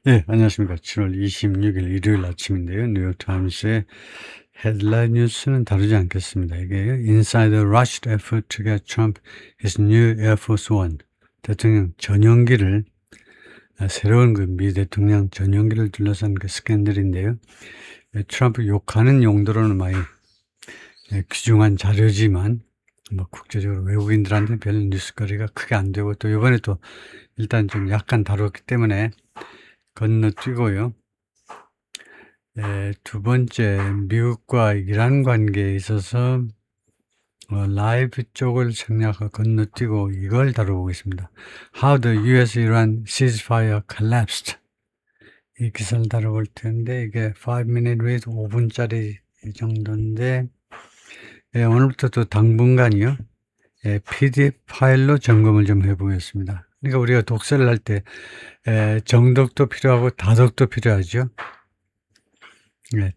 네, 안녕하십니까. 7월 26일 일요일 아침인데요. 뉴욕타임스의 헤드라인 뉴스는 다루지 않겠습니다. 이게 Inside rushed effort to get Trump his new Air Force One 대통령 전용기를 새로운 그 미 대통령 전용기를 둘러싼 그 스캔들인데요. 트럼프 욕하는 용도로는 많이 귀중한 자료지만 뭐 국제적으로 외국인들한테 별 뉴스거리가 크게 안 되고 또 이번에 또 일단 좀 약간 다뤘기 때문에 건너뛰고요. 두 번째, 미국과 이란 관계에 있어서 라이브 쪽을 생략하고 건너뛰고 이걸 다뤄보겠습니다. How the US-Iran ceasefire collapsed. 이 기사를 다뤄볼 텐데 이게 5minute read 5분짜리 이 정도인데 오늘부터 또 당분간이요. PDF 파일로 점검을 좀 해보겠습니다. 그러니까 우리가 독서를 할 때 정독도 필요하고 다독도 필요하죠.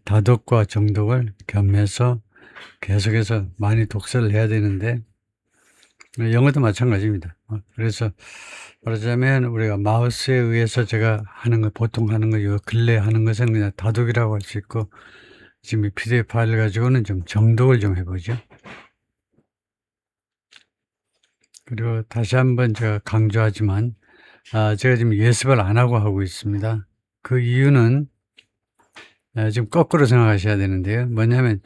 다독과 정독을 겸해서 계속해서 많이 독서를 해야 되는데 영어도 마찬가지입니다. 그래서 말하자면 우리가 마우스에 의해서 제가 하는 거 보통 하는 거 요 근래 하는 것은 그냥 다독이라고 할 수 있고 지금 이 PDF 파일을 가지고는 좀 정독을 좀 해보죠. 그리고 다시 한번 제가 강조하지만 제가 지금 예습을 안 하고 있습니다. 그 이유는 지금 거꾸로 생각하셔야 되는데요. 뭐냐면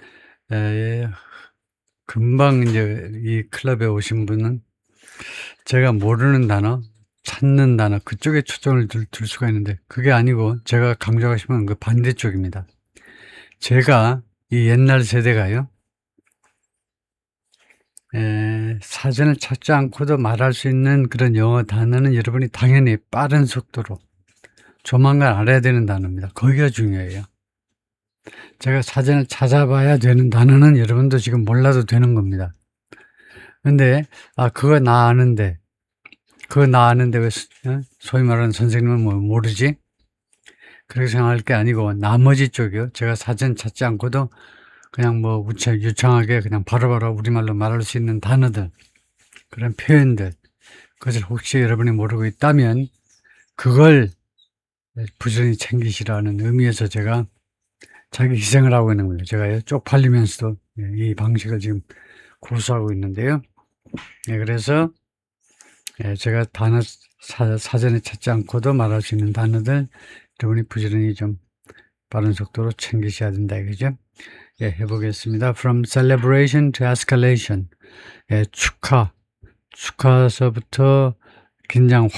금방 이제 이 클럽에 오신 분은 제가 모르는 단어, 찾는 단어 그쪽에 초점을 둘 수가 있는데 그게 아니고 제가 강조하고 싶은 그 반대쪽입니다. 제가 이 옛날 세대가요. 사전을 찾지 않고도 말할 수 있는 그런 영어 단어는 여러분이 당연히 빠른 속도로 조만간 알아야 되는 단어입니다. 거기가 중요해요. 제가 사전을 찾아봐야 되는 단어는 여러분도 지금 몰라도 되는 겁니다. 근데 그거 나 아는데 왜 소위 말하는 선생님은 뭐 모르지? 그렇게 생각할 게 아니고 나머지 쪽이요. 제가 사전 찾지 않고도 그냥 뭐 유창하게 그냥 바로바로 우리말로 말할 수 있는 단어들, 그런 표현들, 그것을 혹시 여러분이 모르고 있다면 그걸 부지런히 챙기시라는 의미에서 제가 자기 희생을 하고 있는 거예요. 제가 쪽팔리면서도 이 방식을 지금 고수하고 있는데요. 그래서 제가 단어 사전에 찾지 않고도 말할 수 있는 단어들 여러분이 부지런히 좀 빠른 속도로 챙기셔야 된다 이거죠. 해보겠습니다. From celebration to escalation. 축하서부터 긴장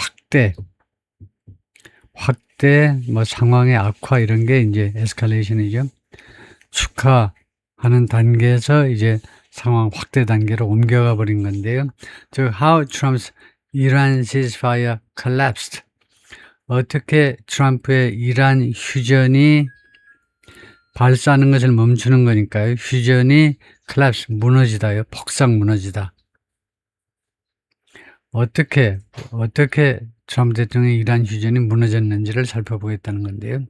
확대, 뭐 상황의 악화 이런 게 이제 에스컬레이션이죠. 축하하는 단계에서 이제 상황 확대 단계로 옮겨가 버린 건데요. How Trump's Iran ceasefire collapsed. 어떻게 트럼프의 이란 휴전이 발사하는 것을 멈추는 거니까요. 휴전이 collapse, 무너지다요. 폭삭 무너지다. 어떻게 트럼프 대통령의 이란 휴전이 무너졌는지를 살펴보겠다는 건데요.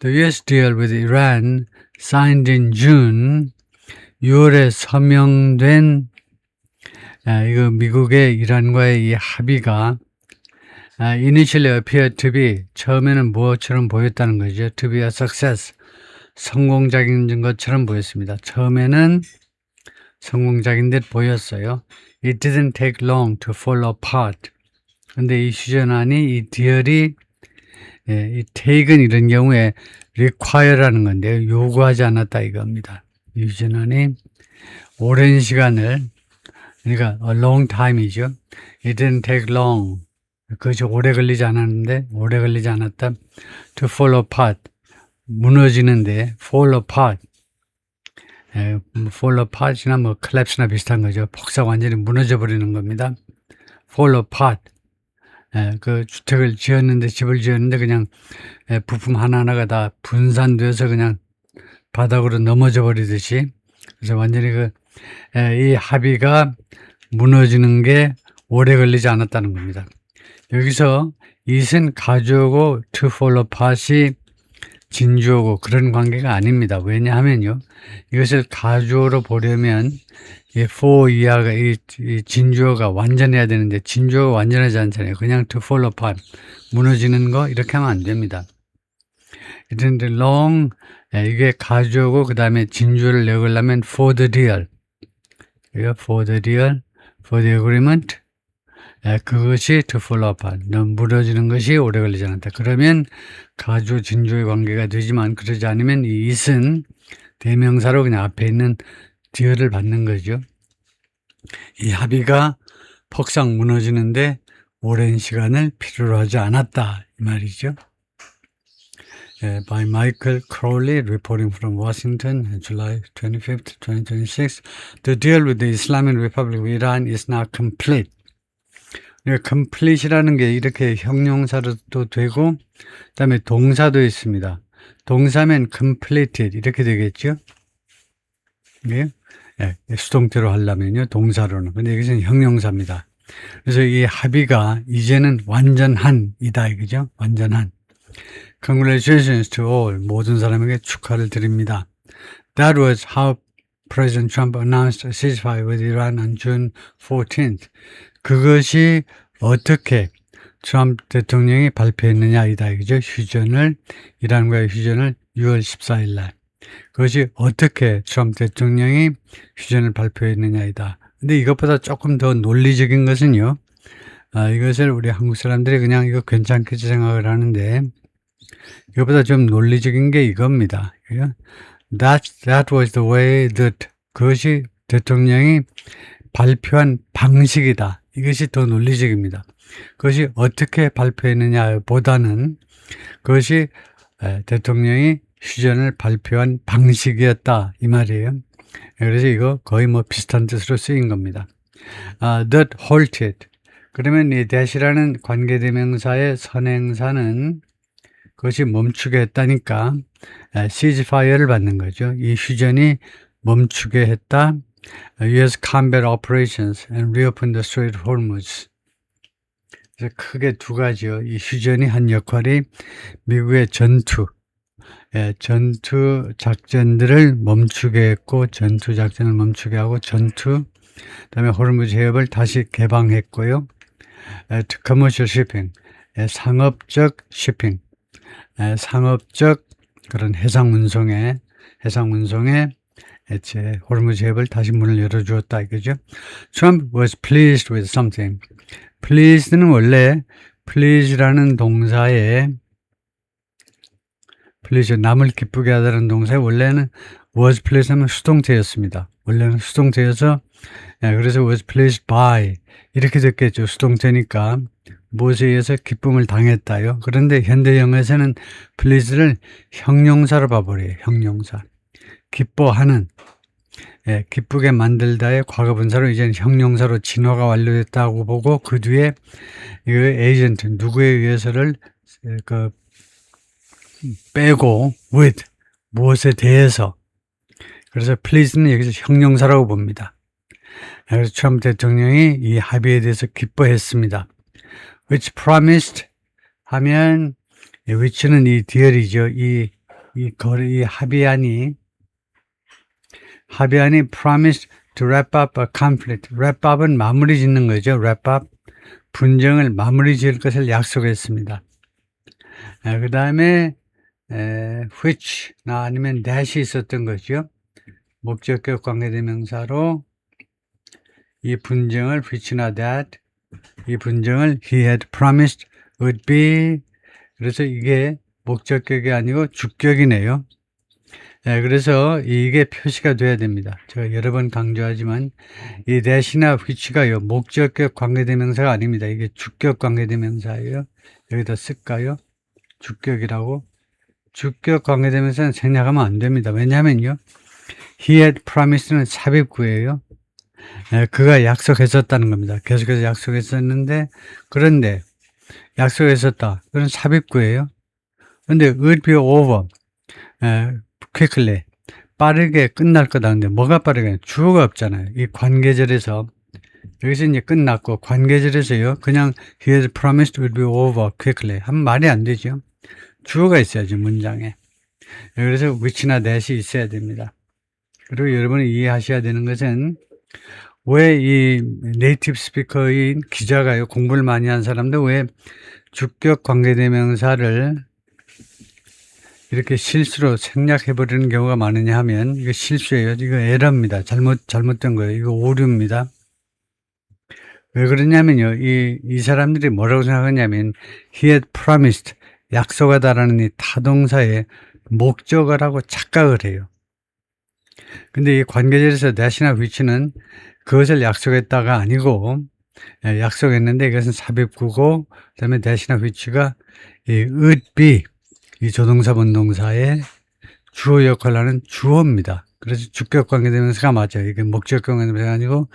The U.S. deal with Iran signed in June, 6월에 서명된 이거 미국의 이란과의 이 합의가 initially appeared to be, 처음에는 무엇처럼 보였다는 거죠. To be a success, 성공적인 것처럼 보였습니다. 처음에는 성공적인 듯 보였어요. It didn't take long to fall apart. 근데 이 휴전안이 이 디얼이 이 take은 이런 경우에 require라는 건데요. 요구하지 않았다 이겁니다. 이 휴전안이 오랜 시간을, 그러니까 a long time이죠. It didn't take long. 그것이 오래 걸리지 않았다. To fall apart. 무너지는데 fall apart. fall apart이나 뭐 collapse나 비슷한 거죠. 폭삭 완전히 무너져 버리는 겁니다. fall apart. 그 주택을 지었는데, 집을 지었는데 그냥 부품 하나하나가 다 분산돼서 그냥 바닥으로 넘어져 버리듯이. 그래서 완전히 이 합의가 무너지는 게 오래 걸리지 않았다는 겁니다. 여기서 it은 가져오고 to fall apart이 진주어고 그런 관계가 아닙니다. 왜냐하면요. 이것을 가주어로 보려면 이 for 이하가 이 진주어가 완전해야 되는데 진주어가 완전하지 않잖아요. 그냥 to fall apart 무너지는 거 이렇게 하면 안 됩니다. 그런데 long 이게 가주어고 그 다음에 진주어를 내걸려면 for the deal for the deal for the agreement 그것이 to fall apart 무너지는 것이 오래 걸리지 않았다. 그러면 가주어 진주어의 관계가 되지만 그러지 않으면 이 it은 대명사로 그냥 앞에 있는 deal을 받는 거죠. 이 합의가 퍽상 무너지는데 오랜 시간을 필요로 하지 않았다 이 말이죠. By Michael Crowley, reporting from Washington, July 25th, 2026. The deal with the Islamic Republic of Iran is now complete. complete이라는 게 이렇게 형용사로도 되고, 그 다음에 동사도 있습니다. 동사면 completed 이렇게 되겠죠. 예? 수동태로 하려면요, 동사로는. 근데 여기서는 형용사입니다. 그래서 이 합의가 이제는 완전한이다, 이거죠. 완전한. Congratulations to all. 모든 사람에게 축하를 드립니다. That was how President Trump announced a ceasefire with Iran on June 14th. 그것이 어떻게 트럼프 대통령이 발표했느냐이다. 이거죠. 휴전을, 이란과의 휴전을 6월 14일 날. 그것이 어떻게 트럼프 대통령이 휴전을 발표했느냐이다. 근데 이것보다 조금 더 논리적인 것은요. 이것을 우리 한국 사람들이 그냥 이거 괜찮겠지 생각을 하는데 이것보다 좀 논리적인 게 이겁니다. That was the way that 그것이 대통령이 발표한 방식이다. 이것이 더 논리적입니다. 그것이 어떻게 발표했느냐 보다는 그것이 대통령이 휴전을 발표한 방식이었다. 이 말이에요. 그래서 이거 거의 뭐 비슷한 뜻으로 쓰인 겁니다. That halted. 그러면 이 that이라는 관계대명사의 선행사는 그것이 멈추게 했다니까 ceasefire를 받는 거죠. 이 휴전이 멈추게 했다. U.S. combat operations and reopen the Strait of Hormuz. 그래서 크게 두 가지요. 이 휴전이 한 역할이 미국의 전투 작전들을 멈추게 했고, 전투 작전을 멈추게 하고, 그다음에 호르무즈 해협을 다시 개방했고요. commercial shipping, 상업적 쇼핑, 상업적 그런 해상 운송에 호르무즈 해협을 다시 문을 열어주었다 이거죠. Trump was pleased with something. pleased는 원래 please라는 동사에 please 남을 기쁘게 하다는 동사에 원래는 was pleased 하면 수동태였습니다. 원래는 수동태여서 그래서 was pleased by 이렇게 됐겠죠. 수동태니까 무엇에 의해서 기쁨을 당했다요. 그런데 현대 영어에서는 please를 형용사로 봐버려요. 형용사. 기뻐하는 기쁘게 만들다의 과거분사로 이제는 형용사로 진화가 완료됐다고 보고 그 뒤에 이 에이전트 누구에 의해서를 빼고 with 무엇에 대해서 그래서 please는 여기서 형용사라고 봅니다. 그래서 트럼프 대통령이 이 합의에 대해서 기뻐했습니다. which promised 하면 which는 이 deal이죠. 이 합의안이 promised to wrap up a conflict. wrap up은 마무리 짓는 거죠. wrap up 분쟁을 마무리 지을 것을 약속했습니다. 그 다음에 which나 아니면 that이 있었던 거죠. 목적격 관계대명사로 이 분쟁을 which나 that 이 분쟁을 he had promised would be 그래서 이게 목적격이 아니고 주격이네요. 그래서 이게 표시가 돼야 됩니다. 제가 여러 번 강조하지만 이 that이나 which가요 목적격 관계대명사가 아닙니다. 이게 주격 관계대명사예요. 여기다 쓸까요? 주격이라고. 주격 관계대명사는 생략하면 안 됩니다. 왜냐하면요 he had promised는 삽입구예요. 그가 약속했었다는 겁니다. 계속해서 약속했었는데 그런데 약속했었다. 그건 삽입구예요. 그런데 would be over quickly 빠르게 끝날 거다. 근데 뭐가 빠르게 주어가 없잖아요. 이 관계절에서 여기서 이제 끝났고 관계절에서요 그냥 he had promised would be over quickly 하면 말이 안 되죠. 주어가 있어야지 문장에. 그래서 which나 that이 있어야 됩니다. 그리고 여러분이 이해하셔야 되는 것은 왜 이 네이티브 스피커인 기자가요, 공부를 많이 한 사람도 왜 주격 관계대명사를 이렇게 실수로 생략해버리는 경우가 많으냐 하면 이거 실수예요. 이거 에러입니다. 잘못된 거예요. 이거 오류입니다. 왜 그러냐면요. 이 사람들이 뭐라고 생각하냐면 he had promised, 약속하다라는 이 타동사의 목적을 하고 착각을 해요. 근데 이 관계절에서 that이나 which는 그것을 약속했다가 아니고 약속했는데 이것은 삽입구고 그다음에 that이나 which가 이 would be, 이 조동사 본동사의 주어 역할을 하는 주어입니다. 그래서 주격 관계대명사가 맞아요. 이게 목적 관계대명사가 아니고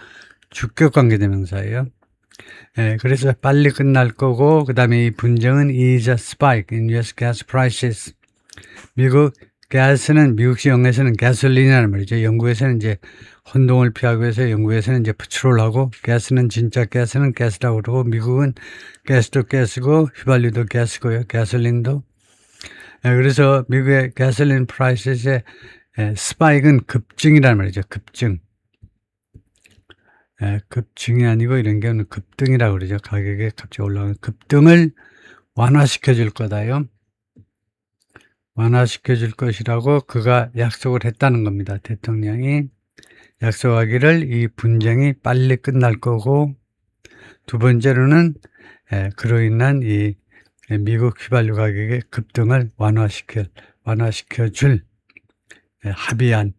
주격 관계대명사예요. 그래서 빨리 끝날 거고, 그 다음에 이 분쟁은 is a spike in US gas prices. 미국 가스는, 미국식 영어에서는 가솔린이라는 말이죠. 영국에서는 이제 혼동을 피하기 위해서 영국에서는 이제 페트롤하고, 가스는 진짜 가스는 가스라고 그러고, 미국은 가스도 가스고, 휘발유도 가스고요. 가솔린도. 그래서 미국의 가솔린 프라이스의 스파이크는 급증이라는 말이죠. 급증. 급증이 아니고 이런 경우는 급등이라고 그러죠. 가격이 갑자기 올라가는 급등을 완화시켜 줄 거다요. 완화시켜 줄 것이라고 그가 약속을 했다는 겁니다. 대통령이 약속하기를 이 분쟁이 빨리 끝날 거고, 두 번째로는 그로 인한 이 미국 휘발유 가격의 급등을 완화시켜 줄 합의안을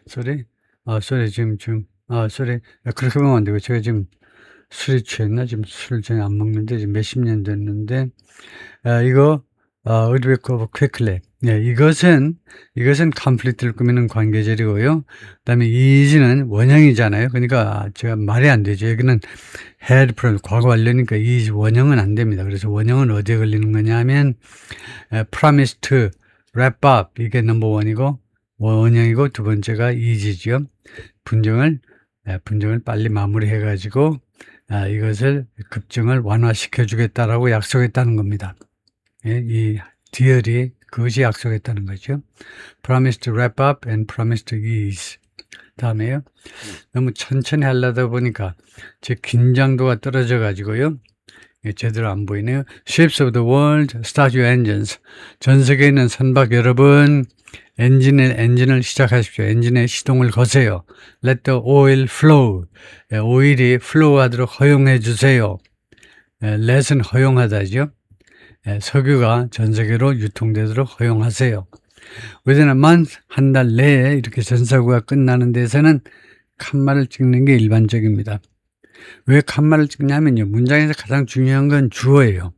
소리? 소리 소리. 그렇게 보면 안 되고 제가 지금 술이 취했나? 지금 술을 전혀 안 먹는데 지금 몇십 년 됐는데 이거 earthquake of quickly. 이것은 conflict를 꾸미는 관계절이고요. 그다음에 is는 원형이잖아요. 그러니까 제가 말이 안 되죠. 여기는 had problem, 과거 완료니까 is 원형은 안 됩니다. 그래서 원형은 어디에 걸리는 거냐면 promise to wrap up, 이게 넘버 원이고 원형이고 두 번째가 is죠. 분쟁을 빨리 마무리해 가지고 이것을 급증을 완화시켜 주겠다라고 약속했다는 겁니다. 이 디얼이 그것이 약속했다는 거죠. promise to wrap up and promise to ease. 다음에요. 너무 천천히 하려다 보니까 제 긴장도가 떨어져 가지고요. 제대로 안 보이네요. Ships of the world, start your engines. 전 세계에 있는 선박 여러분, 엔진을 시작하십시오. 엔진의 시동을 거세요. Let the oil flow. 오일이 flow 하도록 허용해 주세요. let은 허용하다죠. 석유가 전 세계로 유통되도록 허용하세요. within a month, 한 달 내에 이렇게 전사구가 끝나는 데서는 칸말을 찍는 게 일반적입니다. 왜 칸말을 찍냐면요. 문장에서 가장 중요한 건 주어예요.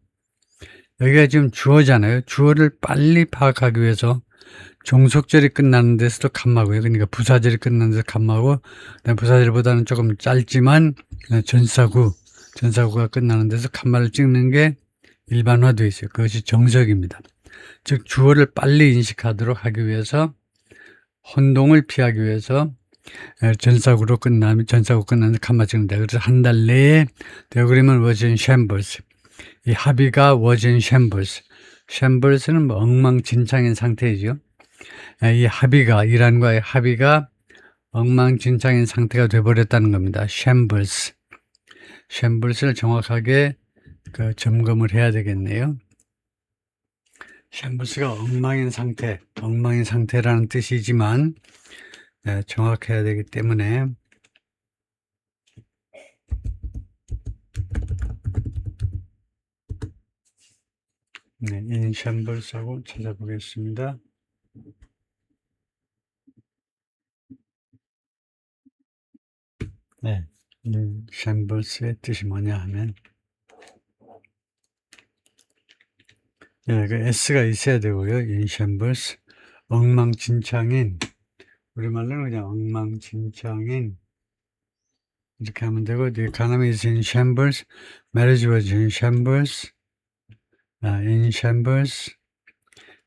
여기가 지금 주어잖아요. 주어를 빨리 파악하기 위해서 종속절이 끝나는 데서도 칸마고요. 그러니까 부사절이 끝나는 데서 칸마고, 부사절보다는 조금 짧지만 전사구가 끝나는 데서 칸말을 찍는 게 일반화되어 있어요. 그것이 정석입니다. 즉 주어를 빨리 인식하도록 하기 위해서, 혼동을 피하기 위해서 전사구 끝나는 칸마 찍는다. 그래서 한 달 내에 대그림은 was in shambles. 이 합의가 was in shambles. shambles는 뭐 엉망진창인 상태이죠. 이 합의가, 이란과의 합의가 엉망진창인 상태가 되어버렸다는 겁니다. shambles를 정확하게 점검을 해야 되겠네요. shambles가 엉망인 상태라는 뜻이지만 정확해야 되기 때문에 in shambles하고 찾아보겠습니다. in shambles의 뜻이 뭐냐 하면 그 S가 있어야 되고요. in shambles, 엉망진창인, 우리말로는 그냥 엉망진창인 이렇게 하면 되고, the economy is in shambles, marriage was in shambles, in shambles,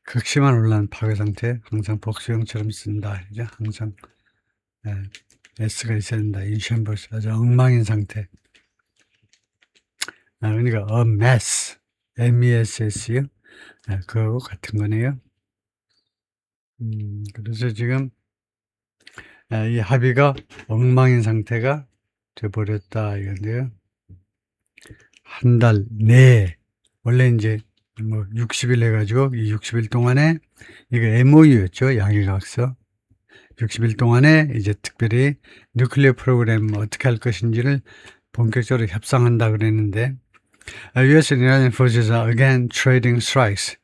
극심한 혼란, 파괴 상태, 항상 복수형처럼 쓴다. 이제 항상 S가 있어야 된다. in shambles. 아주 엉망인 상태. 그러니까 a mess. MESS요. 그거하고 같은 거네요. 그래서 지금 이 합의가 엉망인 상태가 돼버렸다 이건데요. 한 달 내에 원래 이제 뭐 60일 해가지고 이 60일 동안에 이거 MOU였죠. 양해각서. 60일 동안에 이제 특별히 뉴클리어 프로그램 어떻게 할 것인지를 본격적으로 협상한다 그랬는데 US and Iranian forces are again trading strikes.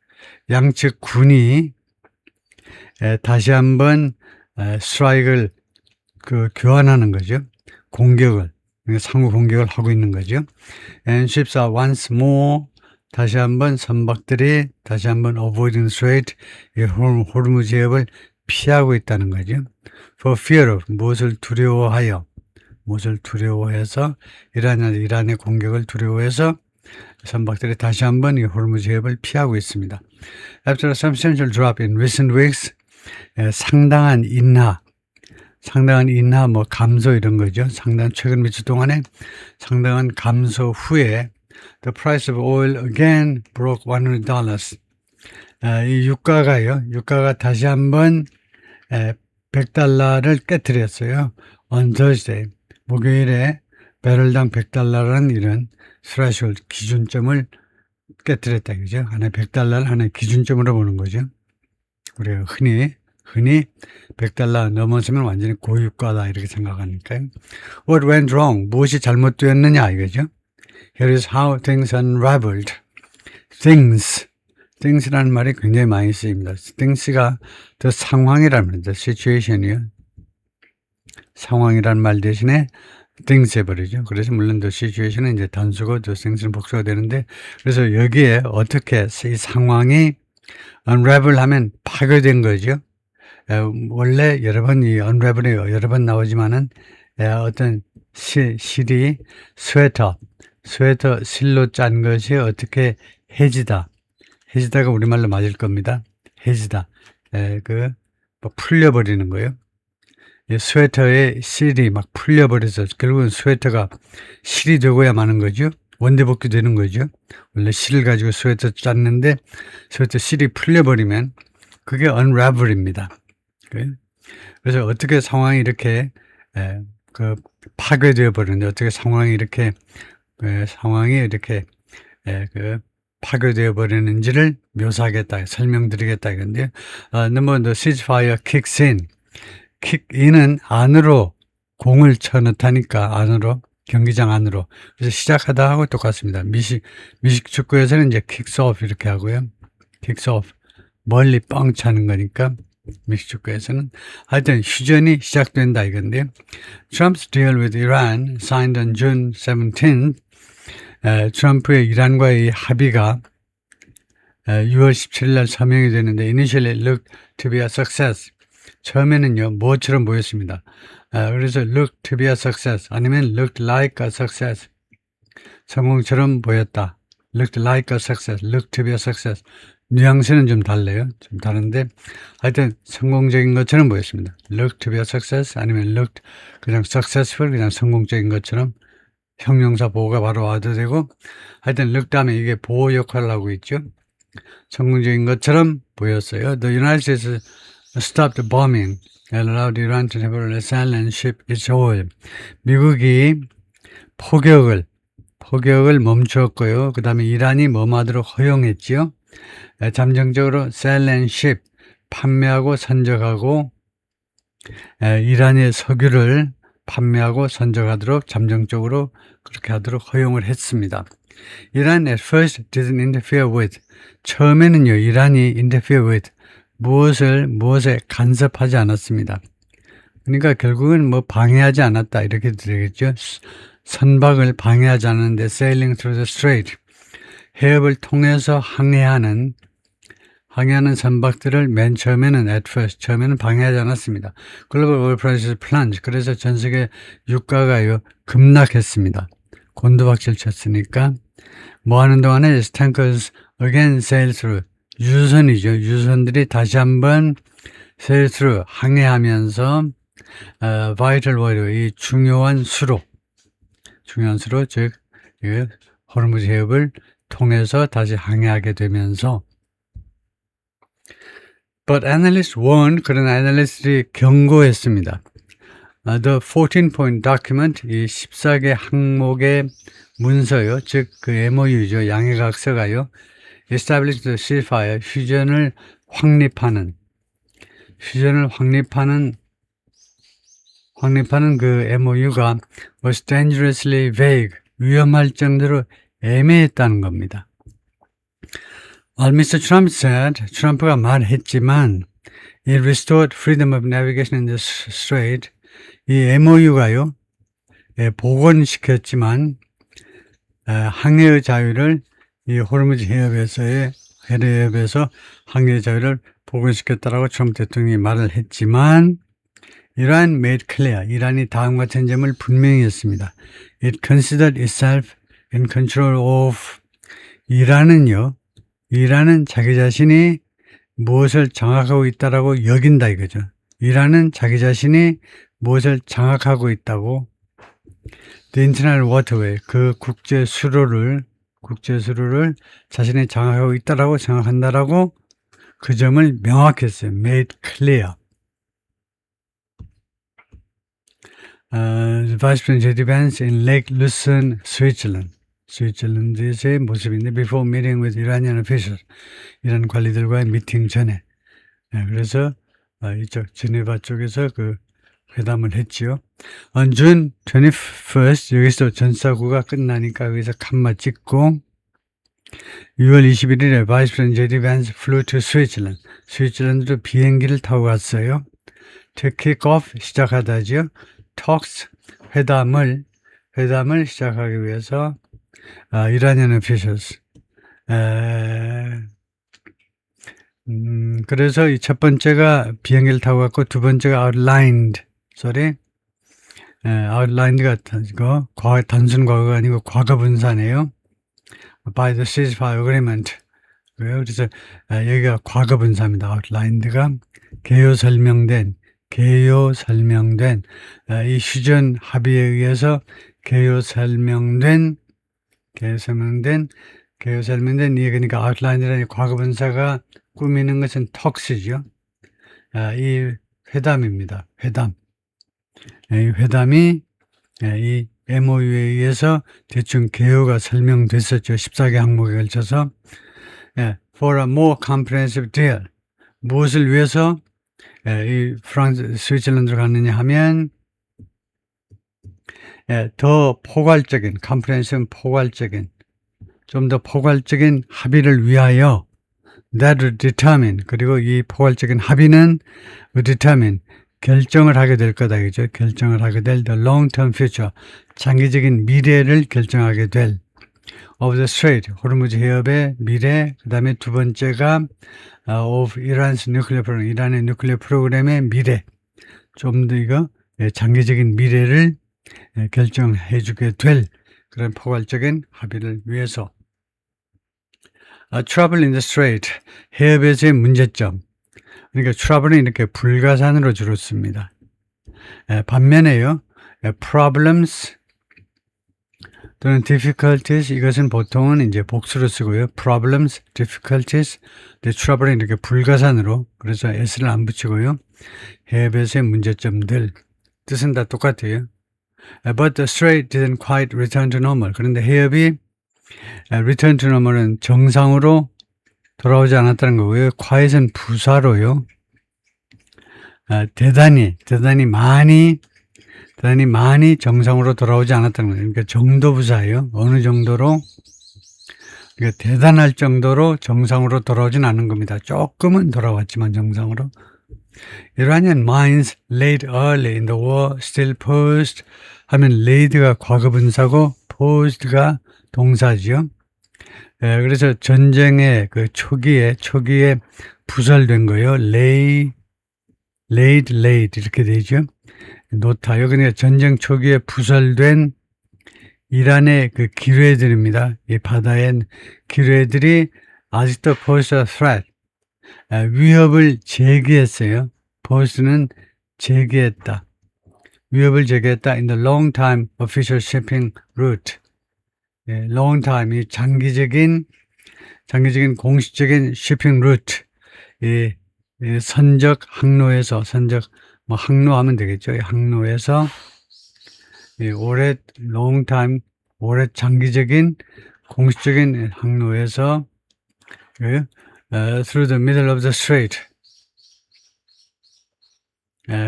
양측 군이 다시 한번 스트라이크를 교환하는 거죠. 공격을 상호 공격을 하고 있는 거죠. And ships are once more 다시 한번 선박들이 다시 한번 avoiding strait 호르무즈 해협을 피하고 있다는 거죠. For fear of 무엇을 두려워해서 이란의 공격을 두려워해서 선박들이 다시 한번 이 호르무즈 해협을 피하고 있습니다. After a substantial drop in recent weeks, 상당한 인하, 뭐 감소 이런 거죠. 최근 며칠 동안에 상당한 감소 후에 the price of oil again broke $100. 이 유가가 다시 한번 $100를 깨트렸어요. On Thursday, 목요일에 배럴당 $100라는 이런 스라시홀 기준점을 깨트렸다 그죠? 하나의 $100를 하나의 기준점으로 보는 거죠. 우리가 흔히 $100 넘어서면 완전히 고유가다 이렇게 생각하니까요. What went wrong? 무엇이 잘못되었느냐 이거죠. Here is how things unraveled. things라는 말이 굉장히 많이 쓰입니다. things가 the 상황이라는 말입니다. situation이요. 상황이라는 말 대신에 things 해버리죠. 그래서 물론 the situation은 이제 단수고 the things는 복수가 되는데 그래서 여기에 어떻게 이 상황이 unravel 하면 파괴된 거죠. 원래 여러 번 이 unravel이 여러 번 나오지만은 어떤 실이 스웨터 실로 짠 것이 어떻게 해지다가 우리말로 맞을 겁니다. 해지다. 뭐 풀려버리는 거예요. 이 스웨터의 실이 막 풀려버려서 결국은 스웨터가 실이 되고야 마는 거죠. 원대복귀 되는 거죠. 원래 실을 가지고 스웨터 짰는데 스웨터 실이 풀려버리면 그게 unravel입니다. 그래서 어떻게 상황이 이렇게 파괴되어 버리는데 어떻게 상황이 이렇게 파괴되어 버리는지를 묘사하겠다, 설명드리겠다 이건데요. number the ceasefire kicks in. 킥인은 안으로 공을 쳐넣다니까 안으로 경기장 안으로. 그래서 시작하다 하고 똑같습니다. 미식 축구에서는 이제 kicks off 이렇게 하고요. kicks off 멀리 뻥 차는 거니까 미식 축구에서는 하여튼 휴전이 시작된다 이건데요. Trump's deal with Iran signed on June 17th. 트럼프의 이란과의 합의가 6월 17일 날 서명이 되는데 initially looked to be a success. 처음에는요 뭐처럼 보였습니다. 그래서 looked to be a success 아니면 looked like a success 성공처럼 보였다. looked like a success, looked to be a success 뉘앙스는 좀 달라요. 좀 다른데 하여튼 성공적인 것처럼 보였습니다. looked to be a success 아니면 looked 그냥 successful 그냥 성공적인 것처럼 형용사 보호가 바로 와도 되고 하여튼 look 다음에 이게 보호 역할을 하고 있죠. 성공적인 것처럼 보였어요. The United States stopped bombing and allowed Iran to temporarily sail and ship its oil. 미국이 포격을 멈추었고요. 그 다음에 이란이 뭐하도록 허용했지요. 잠정적으로 sail and ship 판매하고 선적하고 이란의 석유를 판매하고 선적하도록 잠정적으로 그렇게 하도록 허용을 했습니다. 이란 at first didn't interfere with 처음에는요 이란이 interfere with 무엇에 간섭하지 않았습니다. 그러니까 결국은 뭐 방해하지 않았다 이렇게 되겠죠. 선박을 방해하지 않았는데 sailing through the strait 해협을 통해서 항해하는 선박들을 맨 처음에는 at first 처음에는 방해하지 않았습니다. Global oil prices plunged. 그래서 전 세계 유가가요 급락했습니다. 곤두박질 쳤으니까 뭐 하는 동안에 tankers again sail through 유선들이 다시 한번 sail through 항해하면서 vital word, 이 중요한 수로, 즉 이 호르무즈 해협을 통해서 다시 항해하게 되면서 But analysts warned, 그런 애널리스트들이 경고했습니다. The 14-point document, 이 14개 항목의 문서요, 즉 그 MOU죠, 양해각서가요, established the ceasefire, 휴전을 확립하는 그 MOU가 was dangerously vague, 위험할 정도로 애매했다는 겁니다. While Mr. Trump said, 트럼프가 말했지만 it restored freedom of navigation in the strait, 이 MOU가요, 복원시켰지만 항해의 자유를 이 호르무즈 해협에서 항해의 자유를 복원시켰다라고 트럼프 대통령이 말을 했지만 이란 made clear, 이란이 다음과 같은 점을 분명히 했습니다. It considered itself in control of, 이란은 자기 자신이 무엇을 장악하고 있다라고 여긴다 이거죠. 이란은 자기 자신이 무엇을 장악하고 있다고 The International Waterway, 그 국제 수로를 자신이 장악하고 있다라고 생각한다라고 그 점을 명확히 했어요. Made clear. Vice President J.D. Vance in Lake Lucerne, 스위tzerland의 모습인데 before meeting with Iranian officials, 이란 관리들과의 미팅 전에, 그래서 이쪽 제네바 쪽에서 그 회담을 했지요. On June 21st, 여기서 전사구가 끝나니까 여기서 칸마 찍고 6월 21일에 Vice President J.D. Vance flew to Switzerland. 스위tzerland으로 비행기를 타고 갔어요. To kick off, 시작하다죠. Talks, 회담을 시작하기 위해서 Iranian officials. 그래서 이 첫 번째가 비행기를 타고 갔고 두 번째가 outlined가 단순 과거가 아니고 과거 분사네요. By the ceasefire agreement. 그래서 여기가 과거 분사입니다. outlined가 개요 설명된 이 휴전 합의에 의해서 개요 설명된 이 그러니까 outline이라는 과거 분사가 꾸미는 것은 talks죠. 이 회담입니다. 이 회담이 이 MOU에 의해서 대충 개요가 설명됐었죠. 14개 항목에 걸쳐서 for a more comprehensive deal. 무엇을 위해서 이 스위tzerland으로 갔느냐 하면 더 포괄적인, comprehensive 포괄적인, 좀 더 포괄적인 합의를 위하여 that would determine, 그리고 이 포괄적인 합의는 would determine, 결정을 하게 될 거다. 그죠? 결정을 하게 될 the long-term future, 장기적인 미래를 결정하게 될 of the strait, 호르무즈 해협의 미래, 그 다음에 두 번째가 of Iran's nuclear program, 이란의 누클리어 프로그램의 미래, 좀 더 이거 장기적인 미래를 결정해 주게 될 그런 포괄적인 합의를 위해서 trouble in the strait, 해협에서의 문제점. 그러니까 trouble은 이렇게 불가산으로 주로 씁니다. 반면에요, problems 또는 difficulties, 이것은 보통은 이제 복수로 쓰고요. problems, difficulties, trouble은 이렇게 불가산으로, 그래서 s를 안 붙이고요. 해협에서의 문제점들, 뜻은 다 똑같아요. But the strait didn't quite return to normal. 그런데 해협이 return to normal은 정상으로 돌아오지 않았다는 거고요. quiet은 부사로요. 대단히 많이 정상으로 돌아오지 않았다는 거예요. 그러니까 정도 부사예요. 어느 정도로, 그러니까 대단할 정도로 정상으로 돌아오진 않은 겁니다. 조금은 돌아왔지만 정상으로. Iranian mines laid early in the war still posed 하면 laid가 과거분사고 posed가 동사지요. 그래서 전쟁의 그 초기에 부설된 거예요. laid 이렇게 되죠. 노타요. 그러니까 전쟁 초기에 부설된 이란의 그 기뢰들입니다. 이 바다의 기뢰들이 아직도 pose a threat, 위협을 제기했어요. pose는 제기했다. 위협을 제기했다. In the long time official shipping route. 예, long time, 이 장기적인 공식적인 shipping route. 이 선적 항로에서, 뭐 항로하면 되겠죠. 이 항로에서, 오래, long time, 오래 장기적인 공식적인 항로에서, through the middle of the strait.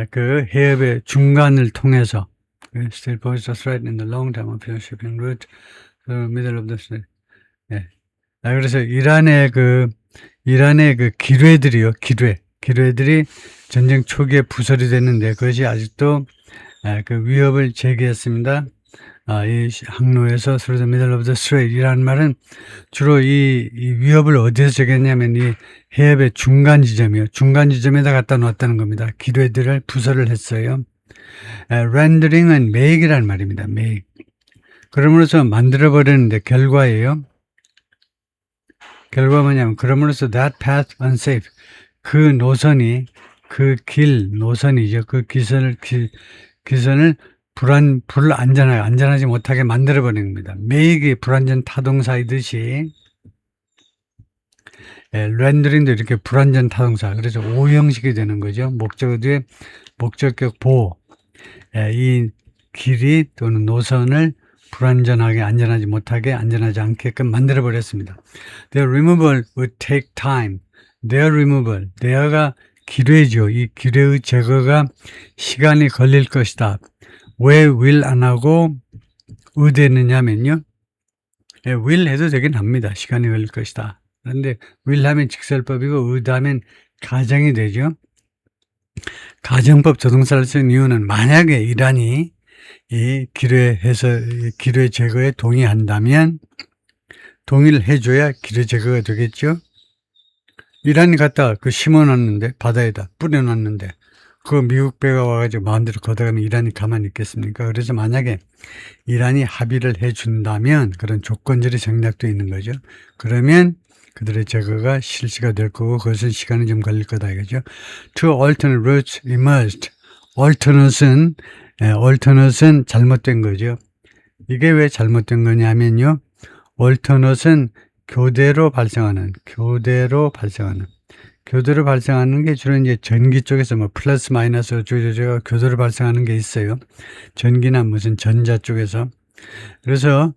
그 해협의 중간을 통해서, still poses a threat in the long time of shipping route through the middle of the strait. 그래서 이란의 그 기뢰들이요, 기뢰들이 전쟁 초기에 부설이 됐는데 그것이 아직도 그 위협을 제기했습니다. 이 항로에서 through the middle of the strait 이라는 말은 주로 이 위협을 어디에서 제기했냐면 이 해협의 중간 지점에다 갖다 놓았다는 겁니다. 기뢰들을 부설을 했어요. rendering은 make이라는 말입니다. make. 그럼으로써 만들어버리는데 결과예요. 결과 뭐냐면 그럼으로써 that path unsafe. 그 노선이 그 길 노선이죠. 그 기선을 안전하지 못하게 만들어버리는 겁니다. make이 불완전 타동사이듯이 렌더링도 이렇게 불완전 타동사. 그래서 오형식이 되는 거죠. 목적어 뒤에 목적격 보호. 이 길이 또는 노선을 불안전하게 안전하지 않게끔 만들어버렸습니다. Their removal would take time. Their removal. there가 기뢰죠. 이 기뢰의 제거가 시간이 걸릴 것이다. 왜 will 안 하고 would 했느냐면요. will 해도 되긴 합니다. 시간이 걸릴 것이다. 그런데 will 하면 직설법이고 would 하면 가정이 되죠. 가정법 조동사를 쓴 이유는 만약에 이란이 이 기뢰 제거에 동의한다면 동의를 해줘야 기뢰 제거가 되겠죠. 이란이 갖다 심어놨는데 바다에다 뿌려놨는데 그 미국 배가 와가지고 마음대로 걷어가면 이란이 가만히 있겠습니까? 그래서 만약에 이란이 합의를 해준다면 그런 조건절이 생략되어 있는 거죠. 그러면 그들의 제거가 실시가 될 거고 그것은 시간이 좀 걸릴 거다 이거죠. Two alternate routes emerged. alternate은 잘못된 거죠. 이게 왜 잘못된 거냐면요. alternate은 교대로 발생하는 게 주로 이제 전기 쪽에서 뭐 플러스 마이너스 저저저 교대로 발생하는 게 있어요. 전기나 무슨 전자 쪽에서. 그래서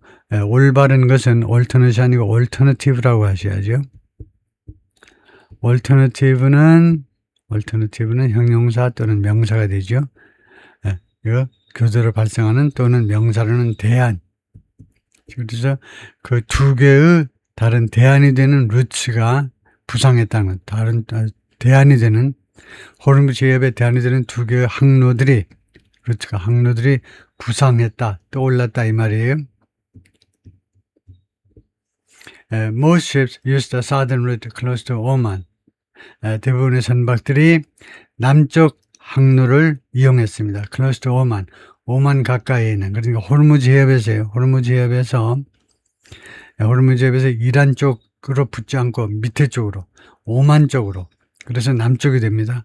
올바른 것은 alternate이 아니고 alternative라고 하셔야죠. alternative는 형용사 또는 명사가 되죠. 이거 교대로 발생하는 또는 명사로는 대안. 그래서 그 두 개의 다른 대안이 되는 루츠가 부상했다는 다른 대안이 되는 호르무즈 해협의 대안이 되는 두 개의 항로들이 부상했다, 떠올랐다 이 말이에요. Most ships used the southern route close to Oman. 대부분의 선박들이 남쪽 항로를 이용했습니다. close to Oman. 오만 가까이에 있는, 그러니까 호르무즈 해협에서요. 호르무즈 해협에서 이란 쪽으로 붙지 않고 밑에 쪽으로, 오만 쪽으로. 그래서 남쪽이 됩니다.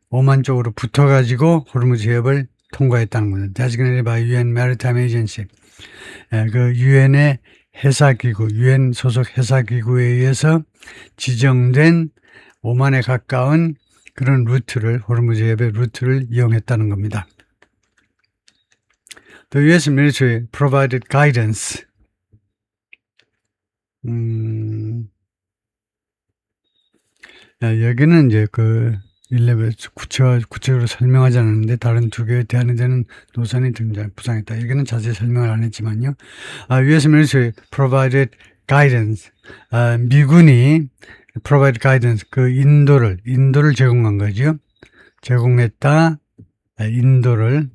오만 쪽으로 붙어가지고 호르무즈 해협을 통과했다는 겁니다. Designated by UN Maritime Agency. 그 유엔의 유엔 소속 해사기구에 의해서 지정된 오만에 가까운 그런 호르무즈 해협의 루트를 이용했다는 겁니다. The US military provided guidance. 여기는 이제 구체적으로 설명하지 않았는데 다른 두 개의 대안이 되는 노선이 부상했다. 여기는 자세히 설명을 안 했지만요. US military provided guidance. 미군이 provide guidance, 인도를 제공한 거죠. 제공했다. 인도를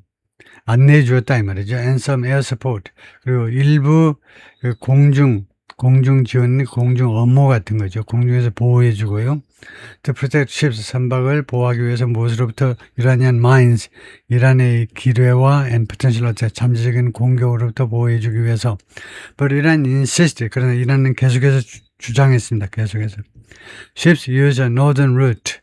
안내해 주었다 이 말이죠. And some air support. 그리고 일부 공중 지원, 공중 업무 같은 거죠. 공중에서 보호해 주고요. To protect ships, 선박을 보호하기 위해서 무엇으로부터 Iranian mines, 이란의 기뢰와 and potential attack, 잠재적인 공격으로부터 보호해 주기 위해서. But Iran insisted, 그러나 이란은 계속해서 주장했습니다. 계속해서. Ships use a northern route.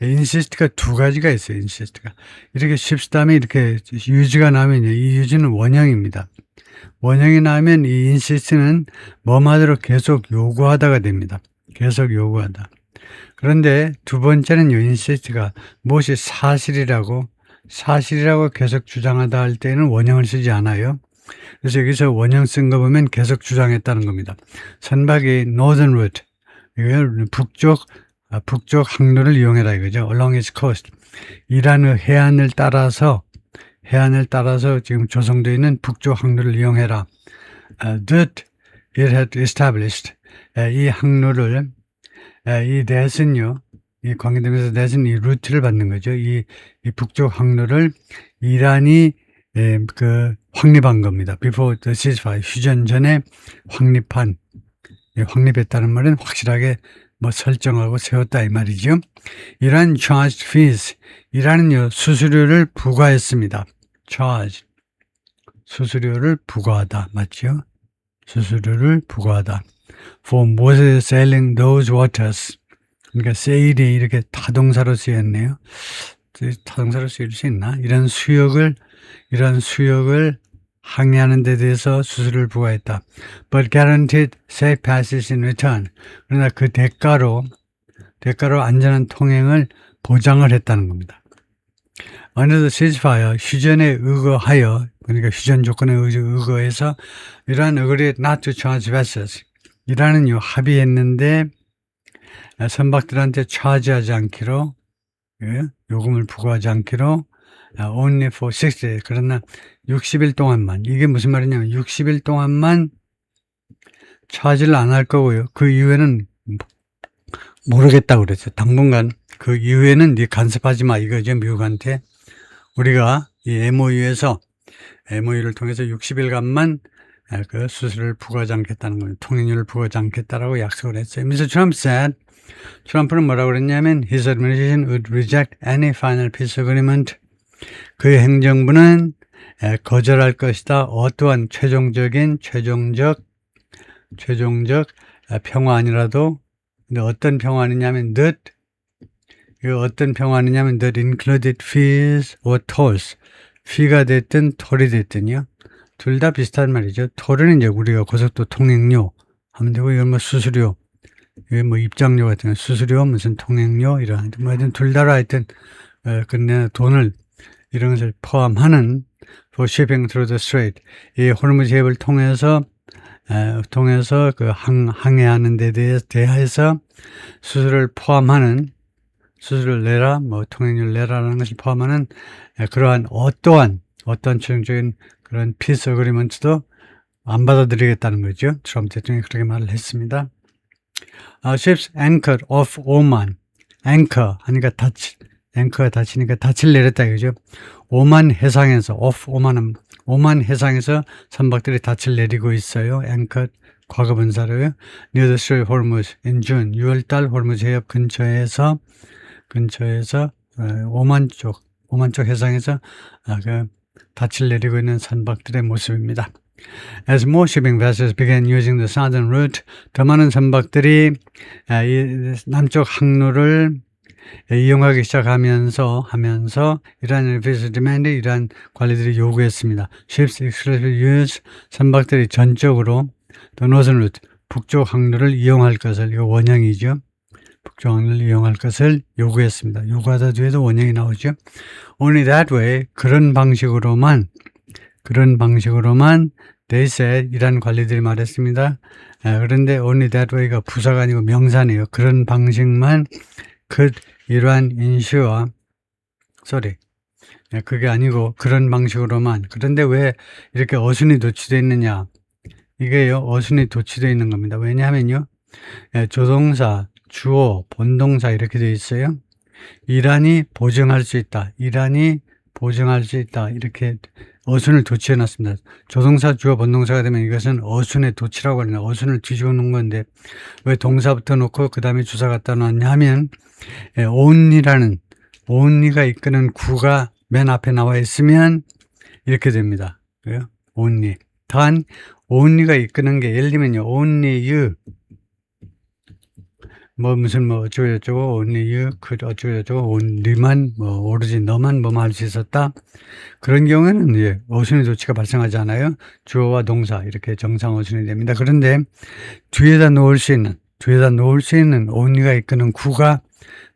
insist가 두 가지가 있어요. insist가 이렇게 shift 다음에 이렇게 use가 나오면요, 이 use는 원형입니다. 원형이 나오면 이 insist는 뭐마저로 계속 요구하다가 됩니다. 계속 요구하다. 그런데 두 번째는요, insist가 무엇이 사실이라고 계속 주장하다 할 때는 원형을 쓰지 않아요. 그래서 여기서 원형 쓴 거 보면 계속 주장했다는 겁니다. 선박이 northern route, 이걸 북쪽 항로를 이용해라 이거죠. along its coast. 이란의 해안을 따라서 지금 조성되어 있는 북쪽 항로를 이용해라. that it had established. 이 항로를, 이 that은요, 이 관계되면서 that은 이 루트를 받는 거죠. 이 북쪽 항로를 이란이 확립한 겁니다. Before the ceasefire. 휴전 전에 확립했다는 말은 확실하게 설정하고 세웠다 이 말이죠. 이란 charged fees. 이란은요, 수수료를 부과했습니다. charge. 수수료를 부과하다. 맞죠? 수수료를 부과하다. For Moses sailing those waters. 그러니까 sail이 이렇게 타동사로 쓰였네요. 타동사로 쓰일 수 있나? 이런 수역을 항해하는 데 대해서 수수료를 부과했다. But guaranteed safe passage in return. 그러나 그 대가로 안전한 통행을 보장을 했다는 겁니다. Under the ceasefire, 휴전에 의거하여, 그러니까 휴전 조건에 의거해서 이란 agreed not to charge vessels. 이란은요, 합의했는데 선박들한테 차지하지 않기로, 요금을 부과하지 않기로 only for 60days. 그러나 60일 동안만. 이게 무슨 말이냐면 60일 동안만 차지를 안 할 거고요. 그 이후에는 모르겠다고 그랬죠. 당분간 그 이후에는 네 간섭하지 마 이거죠. 미국한테. 우리가 이 MOU를 통해서 60일간만 그 수수료를 부과하지 않겠다는 거예요. 통행료를 부과하지 않겠다라고 약속을 했어요. Mr. Trump said, 트럼프는 뭐라고 그랬냐면 his administration would reject any final peace agreement. 그의 행정부는 거절할 것이다. 어떠한 최종적 평화안이라도. 근데 어떤 평화안이냐면 that included fees or tolls. fee가 됐든 toll이 됐든요. 둘 다 비슷한 말이죠. toll은 이제 우리가 고속도 통행료 하면 되고, 이건 수수료, 이게 입장료 같은 거, 수수료, 무슨 통행료, 이런, 하여튼 둘 다로 하여튼, 근데 돈을, 이런 것을 포함하는, for shipping through the strait. 이 호르무즈 해협을 통해서 항해하는 데 대해서 수수료를 포함하는, 수수료를 내라, 통행료를 내라라는 것을 포함하는, 그러한 어떤 최종적인 그런 피스 어그리먼트도 안 받아들이겠다는 거죠. 트럼프 대통령이 그렇게 말을 했습니다. Ships anchored off Oman. anchor 하니까 앵커가 닫히니까 닻을 내렸다 이거죠. 오만 해상에서 오만 해상에서 선박들이 닻을 내리고 있어요. anchored 과거분사로요. Near the Strait of Hormuz in June. 6월달 호르무즈 해협 근처에서 오만 쪽 해상에서 닻을 내리고 있는 선박들의 모습입니다. As more shipping vessels began using the southern route, 더 많은 선박들이 이 남쪽 항로를 이용하기 시작하면서 이러한 이러한 관리들이 요구했습니다. Ships exclusively use 선박들이 전적으로 the northern route, 북쪽 항로를 이용할 것을, 이거 원형이죠. 북쪽 항로를 이용할 것을 요구했습니다. 요구하다 뒤에도 원형이 나오죠. Only that way, 그런 방식으로만 they said, 이란 관리들이 말했습니다. 그런데 only that way가 부사가 아니고 명사네요. 그런 방식만 could 이러한 ensure, 그게 아니고 그런 방식으로만. 그런데 왜 이렇게 어순이 도치되어 있느냐? 이게요, 어순이 도치되어 있는 겁니다. 왜냐하면요, 조동사, 주어, 본동사 이렇게 되어 있어요. 이란이 보증할 수 있다. 이렇게 어순을 도치해 놨습니다. 조동사, 주어, 본동사가 되면 이것은 어순의 도치라고 합니다. 어순을 뒤집어 놓은 건데, 왜 동사부터 놓고 그 다음에 주사 갖다 놨냐 하면, only가 이끄는 구가 맨 앞에 나와 있으면 이렇게 됩니다. 그래요? only. 단, only가 이끄는 게, 예를 들면요, only you. 무슨 어쩌고저쩌고 only you could 어쩌고저쩌고 only만 오로지 너만 할 수 있었다. 그런 경우에는 이제 어순의 조치가 발생하지 않아요. 주어와 동사 이렇게 정상 어순이 됩니다. 그런데 뒤에다 놓을 수 있는 only가 이끄는 구가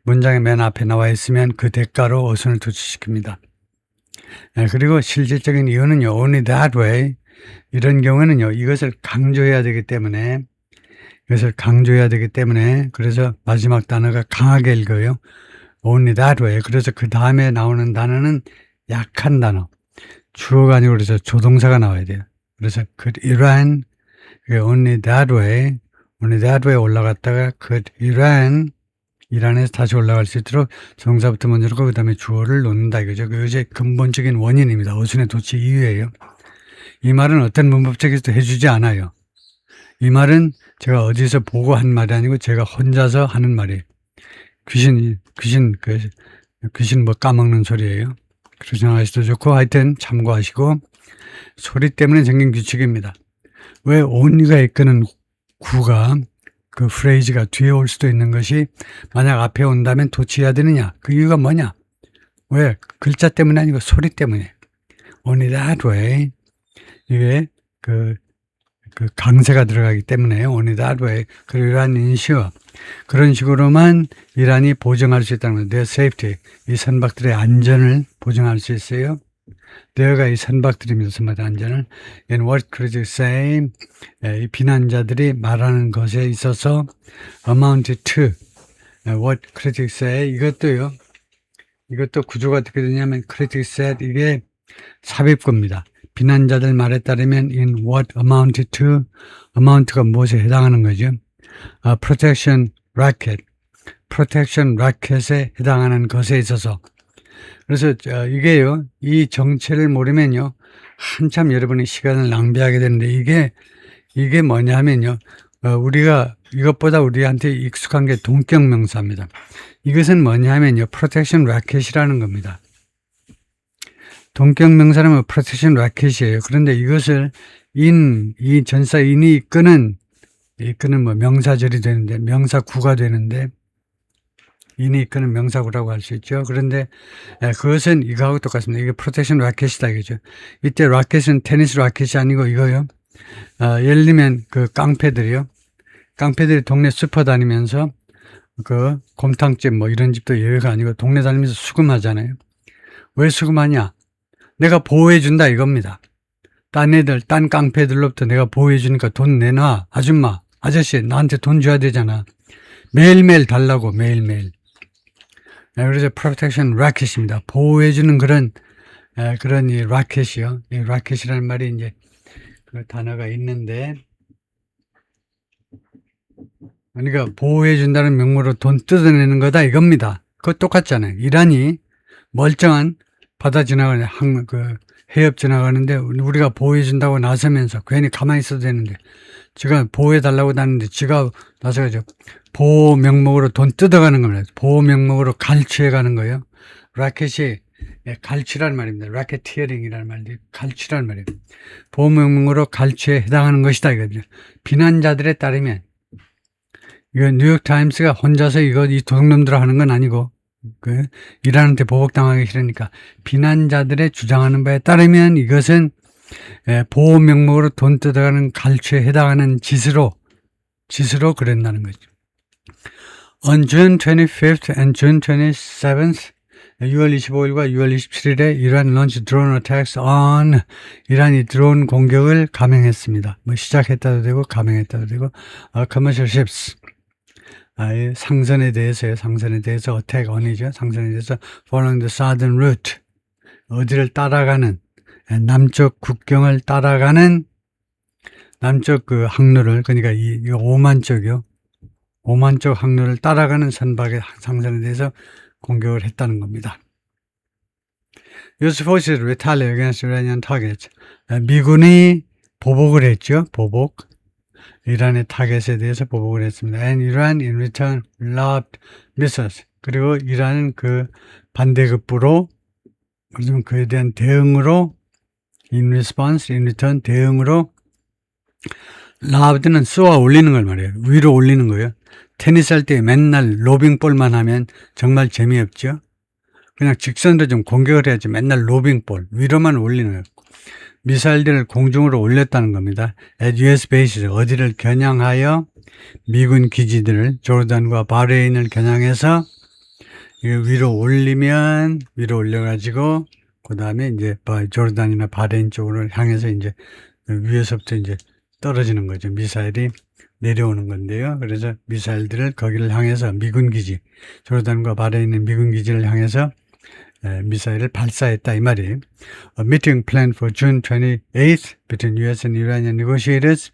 문장의 맨 앞에 나와 있으면 그 대가로 어순을 도치시킵니다. 그리고 실질적인 이유는요. only that way 이런 경우에는요. 이것을 강조해야 되기 때문에 그래서 마지막 단어가 강하게 읽어요. only that way. 그래서 그 다음에 나오는 단어는 약한 단어. 주어가 아니고 그래서 조동사가 나와야 돼요. 그래서 could Iran only that way 올라갔다가 could 이란에서 다시 올라갈 수 있도록 정사부터 먼저 놓고 그 다음에 주어를 놓는다 이거죠. 그것이 근본적인 원인입니다. 어순의 도치 이유예요. 이 말은 어떤 문법책에서도 해주지 않아요. 이 말은 제가 어디서 보고 한 말이 아니고 제가 혼자서 하는 말이에요. 귀신 까먹는 소리예요. 그렇게 생각하셔도 좋고 하여튼 참고하시고 소리 때문에 생긴 규칙입니다. 왜 only가 이끄는 구가 그 프레이즈가 뒤에 올 수도 있는 것이 만약 앞에 온다면 도치해야 되느냐? 그 이유가 뭐냐? 왜? 글자 때문에 아니고 소리 때문에. only that way. 이게 그 강세가 들어가기 때문에 only that way. 그리고 이러한 인시어. 그런 식으로만 이란이 보증할 수 있다는 거예요. their safety. 이 선박들의 안전을 보증할 수 있어요. there가 이 선박들입니다. 선박의 안전을. And what critics say. 이 비난자들이 말하는 것에 있어서 amount to. what critics say. 이것도 구조가 어떻게 되냐면 critics said 이게 삽입구입니다. 비난자들 말에 따르면 in what amount to. amount가 무엇에 해당하는 거죠. protection racket에 해당하는 것에 있어서. 그래서 이게요, 이 정체를 모르면요, 한참 여러분의 시간을 낭비하게 되는데 이게 뭐냐면요, 이것보다 우리한테 익숙한 게 동격명사입니다. 이것은 뭐냐면요, protection racket이라는 겁니다. 동격명사라면 protection racket이에요. 그런데 이것을 이 전사 in이 이끄는 명사절이 되는데, 명사구가 되는데, 인이 이끄는 명사구라고 할 수 있죠. 그런데 그것은 이거하고 똑같습니다. 이게 프로텍션 라켓이다 이거죠. 이때 라켓은 테니스 라켓이 아니고 이거요. 예를 들면 그 깡패들이 동네 슈퍼 다니면서 그 곰탕집 이런 집도 예외가 아니고 동네 다니면서 수금하잖아요. 왜 수금하냐? 내가 보호해준다 이겁니다. 딴 깡패들로부터 내가 보호해주니까 돈 내놔. 아줌마, 아저씨 나한테 돈 줘야 되잖아. 매일매일 달라고 매일매일. 그래서 protection racket입니다. 보호해주는 그런 이 racket이요. 이 racket이라는 말이 이제 그 단어가 있는데, 그러니까 보호해준다는 명목으로 돈 뜯어내는 거다 이겁니다. 그거 똑같잖아요. 이란이 멀쩡한 바다 지나가는 해협 지나가는데 우리가 보호해준다고 나서면서 괜히 가만히 있어도 되는데 지가 보호해달라고 나는데 지가 나서가지고 보호 명목으로 돈 뜯어가는 겁니다. 보호 명목으로 갈취해가는 거예요. 라켓이 갈취라는 말입니다. 라켓티어링이라는 말인데 갈취라는 말이에요. 보호 명목으로 갈취에 해당하는 것이다 이거죠. 비난자들에 따르면 이거 뉴욕타임스가 혼자서 이 도둑놈들 하는 건 아니고 이란한테 보복당하기 싫으니까 비난자들의 주장하는 바에 따르면 이것은 보호 명목으로 돈 뜯어가는 갈취에 해당하는 짓으로 그랬다는 거죠. On June 25th and June 27th, 6월 25일과 6월 27일에 이란 launched drone attacks on 이란이 드론 공격을 감행했습니다. 시작했다도 되고 감행했다도 되고 commercial ships. 상선에 대해서 attack on이죠. 상선에 대해서 following the southern route. 어디를 따라가는 남쪽 국경을 따라가는 남쪽 그 항로를 그러니까 이 오만 쪽이요. 오만 쪽 항로를 따라가는 선박의 상선에 대해서 공격을 했다는 겁니다. US forces retaliate against Iranian targets. 미군이 보복을 했죠. 이란의 타겟에 대해서 보복을 했습니다. And Iran in return lobbed missiles. 그리고 이란은 그 반대급부로 그래서 그에 대한 대응으로 in return 대응으로 라우드는 쏘아 올리는 걸 말해요. 위로 올리는 거예요. 테니스 할 때 맨날 로빙볼만 하면 정말 재미없죠. 그냥 직선으로 좀 공격을 해야지 맨날 로빙볼 위로만 올리는 거예요. 미사일들을 공중으로 올렸다는 겁니다. at US bases 어디를 겨냥하여 미군 기지들을 조르단과 바레인을 겨냥해서 위로 올리면 위로 올려가지고 그 다음에 이제 조르단이나 바레인 쪽으로 향해서 이제 위에서부터 이제 떨어지는 거죠. 미사일이 내려오는 건데요. 그래서 미사일들을 거기를 향해서 미군 기지, 조르단과 바레인의 미군 기지를 향해서 미사일을 발사했다 이 말이에요. A meeting planned for June 28th between US and Iranian negotiators.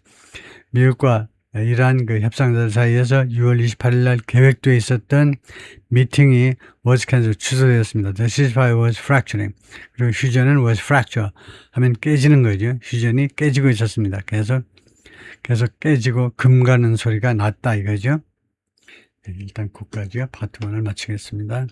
미국과 이란 그 협상자들 사이에서 6월 28일 날 계획되어 있었던 미팅이 was cancelled, 취소되었습니다. The ceasefire was fracturing. 그리고 휴전은 was fracture 하면 깨지는 거죠. 휴전이 깨지고 있었습니다. 계속 깨지고 금 가는 소리가 났다 이거죠. 일단 거기까지요. 파트 1을 마치겠습니다.